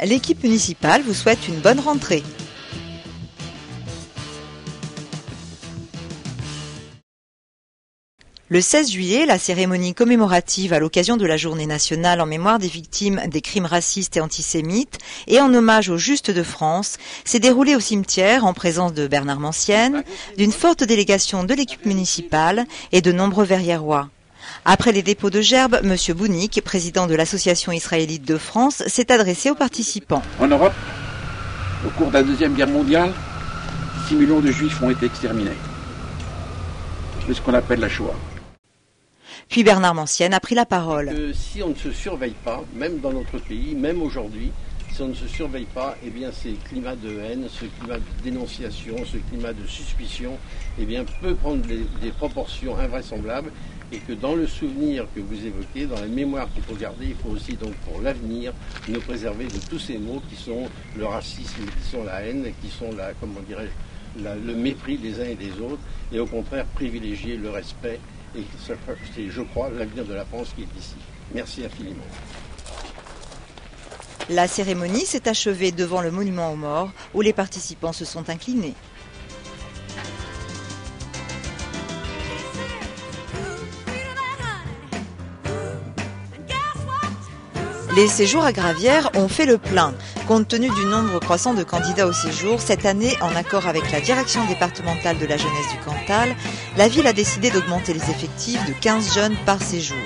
L'équipe municipale vous souhaite une bonne rentrée. Le 16 juillet, la cérémonie commémorative à l'occasion de la Journée nationale en mémoire des victimes des crimes racistes et antisémites et en hommage aux Justes de France s'est déroulée au cimetière en présence de Bernard Mancienne, d'une forte délégation de l'équipe municipale et de nombreux Verriérois. Après les dépôts de gerbes, M. Bounik, président de l'Association israélite de France, s'est adressé aux participants. En Europe, au cours de la Deuxième Guerre mondiale, 6 millions de Juifs ont été exterminés. C'est ce qu'on appelle la Shoah. Puis Bernard Mancienne a pris la parole. Si on ne se surveille pas, même dans notre pays, même aujourd'hui, si on ne se surveille pas, eh bien ces climats de haine, ce climat de dénonciation, ce climat de suspicion, eh bien peut prendre des proportions invraisemblables et que dans le souvenir que vous évoquez, dans la mémoire qu'il faut garder, il faut aussi donc pour l'avenir nous préserver de tous ces mots qui sont le racisme, qui sont la haine, qui sont la, comment dirais-je, le mépris des uns et des autres, et au contraire privilégier le respect. Et c'est, je crois, l'avenir de la France qui est ici. Merci infiniment. La cérémonie s'est achevée devant le monument aux morts où les participants se sont inclinés. Les séjours à Gravières ont fait le plein. Compte tenu du nombre croissant de candidats au séjour, cette année, en accord avec la direction départementale de la jeunesse du Cantal, la ville a décidé d'augmenter les effectifs de 15 jeunes par séjour.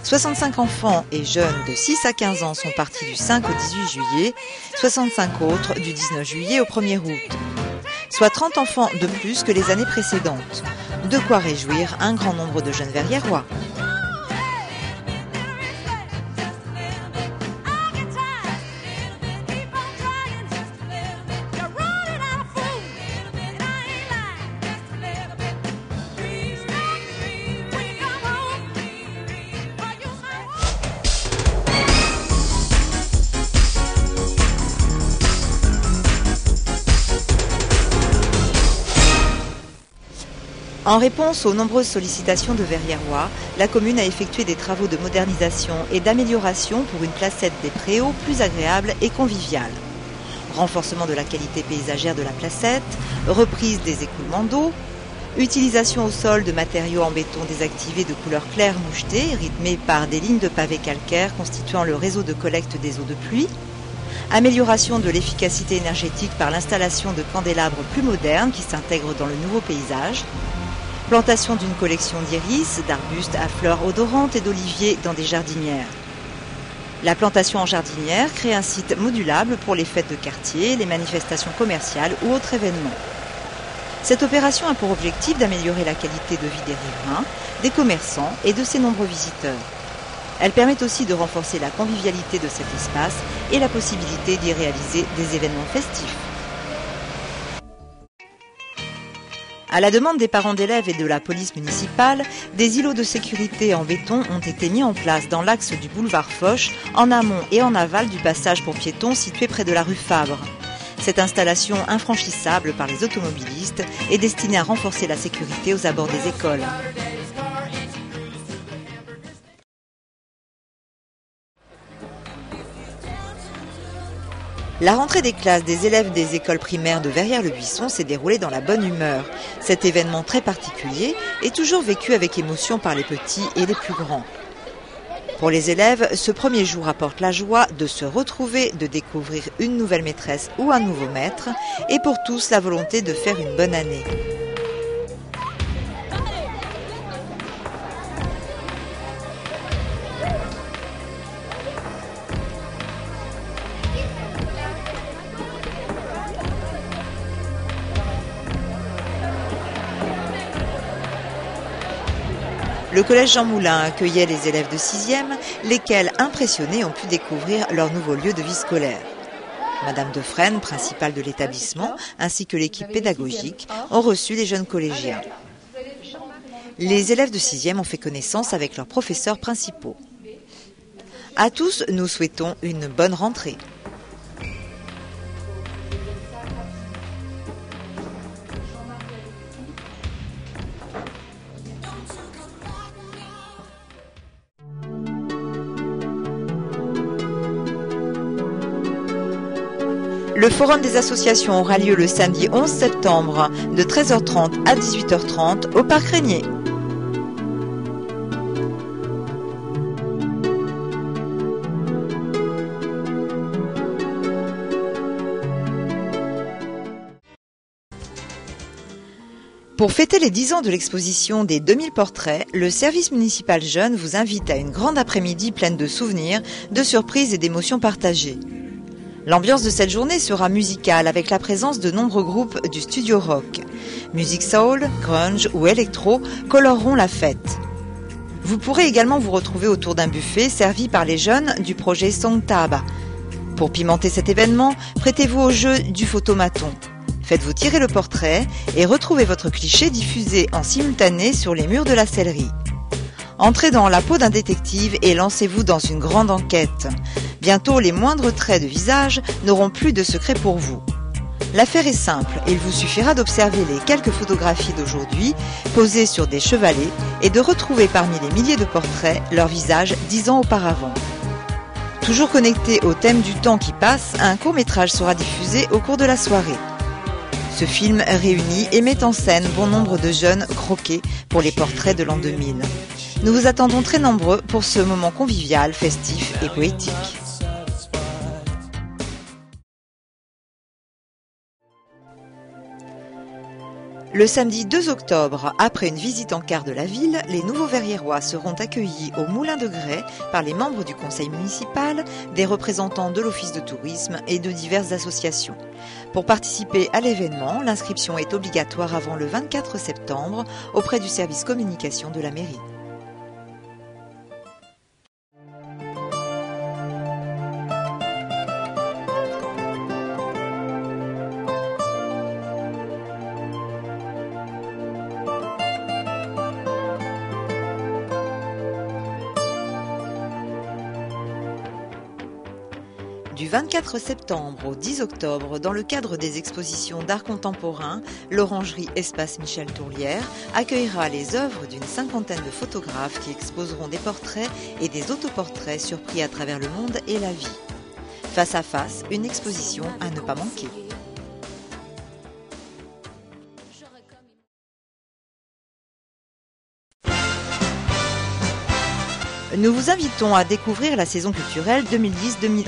65 enfants et jeunes de 6 à 15 ans sont partis du 5 au 18 juillet, 65 autres du 19 juillet au 1er août. Soit 30 enfants de plus que les années précédentes. De quoi réjouir un grand nombre de jeunes Verriérois. En réponse aux nombreuses sollicitations de Verriérois, la commune a effectué des travaux de modernisation et d'amélioration pour une placette des Préaux plus agréable et conviviale. Renforcement de la qualité paysagère de la placette, reprise des écoulements d'eau, utilisation au sol de matériaux en béton désactivé de couleur claire mouchetée, rythmés par des lignes de pavés calcaires constituant le réseau de collecte des eaux de pluie, amélioration de l'efficacité énergétique par l'installation de candélabres plus modernes qui s'intègrent dans le nouveau paysage, plantation d'une collection d'iris, d'arbustes à fleurs odorantes et d'oliviers dans des jardinières. La plantation en jardinière crée un site modulable pour les fêtes de quartier, les manifestations commerciales ou autres événements. Cette opération a pour objectif d'améliorer la qualité de vie des riverains, des commerçants et de ses nombreux visiteurs. Elle permet aussi de renforcer la convivialité de cet espace et la possibilité d'y réaliser des événements festifs. À la demande des parents d'élèves et de la police municipale, des îlots de sécurité en béton ont été mis en place dans l'axe du boulevard Foch, en amont et en aval du passage pour piétons situé près de la rue Fabre. Cette installation infranchissable par les automobilistes est destinée à renforcer la sécurité aux abords des écoles. La rentrée des classes des élèves des écoles primaires de Verrières-le-Buisson s'est déroulée dans la bonne humeur. Cet événement très particulier est toujours vécu avec émotion par les petits et les plus grands. Pour les élèves, ce premier jour apporte la joie de se retrouver, de découvrir une nouvelle maîtresse ou un nouveau maître, et pour tous la volonté de faire une bonne année. Le collège Jean Moulin accueillait les élèves de 6e, lesquels, impressionnés, ont pu découvrir leur nouveau lieu de vie scolaire. Madame Defresne, principale de l'établissement, ainsi que l'équipe pédagogique, ont reçu les jeunes collégiens. Les élèves de 6e ont fait connaissance avec leurs professeurs principaux. À tous, nous souhaitons une bonne rentrée. Le forum des associations aura lieu le samedi 11 septembre de 13h30 à 18h30 au Parc Régnier. Pour fêter les 10 ans de l'exposition des 2000 portraits, le service municipal jeune vous invite à une grande après-midi pleine de souvenirs, de surprises et d'émotions partagées. L'ambiance de cette journée sera musicale avec la présence de nombreux groupes du studio rock. Musique soul, grunge ou électro coloreront la fête. Vous pourrez également vous retrouver autour d'un buffet servi par les jeunes du projet Songtaba. Pour pimenter cet événement, prêtez-vous au jeu du photomaton. Faites-vous tirer le portrait et retrouvez votre cliché diffusé en simultané sur les murs de la sellerie. Entrez dans la peau d'un détective et lancez-vous dans une grande enquête. Bientôt, les moindres traits de visage n'auront plus de secret pour vous. L'affaire est simple, il vous suffira d'observer les quelques photographies d'aujourd'hui posées sur des chevalets et de retrouver parmi les milliers de portraits leur visage 10 ans auparavant. Toujours connecté au thème du temps qui passe, un court-métrage sera diffusé au cours de la soirée. Ce film réunit et met en scène bon nombre de jeunes croqués pour les portraits de l'an 2000. Nous vous attendons très nombreux pour ce moment convivial, festif et poétique. Le samedi 2 octobre, après une visite en car de la ville, les nouveaux Verriérois seront accueillis au Moulin de Grès par les membres du conseil municipal, des représentants de l'office de tourisme et de diverses associations. Pour participer à l'événement, l'inscription est obligatoire avant le 24 septembre auprès du service communication de la mairie. Du 24 septembre au 10 octobre, dans le cadre des expositions d'art contemporain, l'Orangerie Espace Michel Tourlière accueillera les œuvres d'une 50aine de photographes qui exposeront des portraits et des autoportraits surpris à travers le monde et la vie. Face à face, une exposition à ne pas manquer. Nous vous invitons à découvrir la saison culturelle 2010-2011.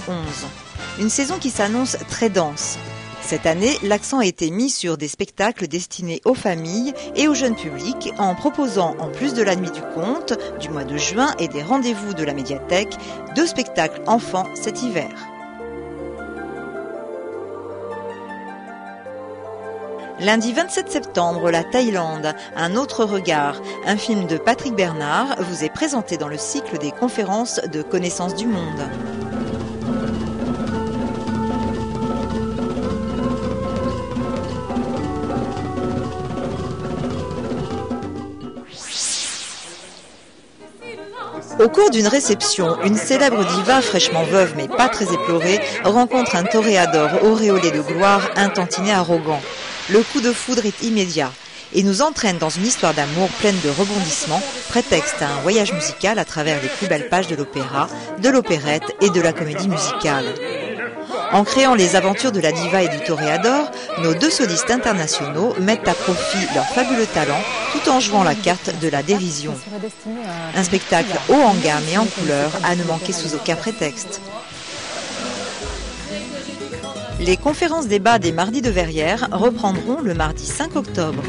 Une saison qui s'annonce très dense. Cette année, l'accent a été mis sur des spectacles destinés aux familles et au jeune public en proposant, en plus de la Nuit du Conte, du mois de juin et des rendez-vous de la médiathèque, 2 spectacles enfants cet hiver. Lundi 27 septembre, la Thaïlande, un autre regard, un film de Patrick Bernard, vous est présenté dans le cycle des conférences de connaissance du monde. Au cours d'une réception, une célèbre diva fraîchement veuve mais pas très éplorée rencontre un toréador auréolé de gloire, intantiné arrogant. Le coup de foudre est immédiat et nous entraîne dans une histoire d'amour pleine de rebondissements, prétexte à un voyage musical à travers les plus belles pages de l'opéra, de l'opérette et de la comédie musicale. En créant les aventures de la diva et du toréador, nos 2 solistes internationaux mettent à profit leur fabuleux talent tout en jouant la carte de la dérision. Un spectacle haut en gamme et en couleur à ne manquer sous aucun prétexte. Les conférences débats des mardis de Verrières reprendront le mardi 5 octobre.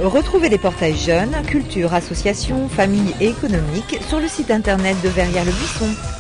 Retrouvez les portails jeunes, culture, associations, famille et économique sur le site internet de Verrières-le-Buisson.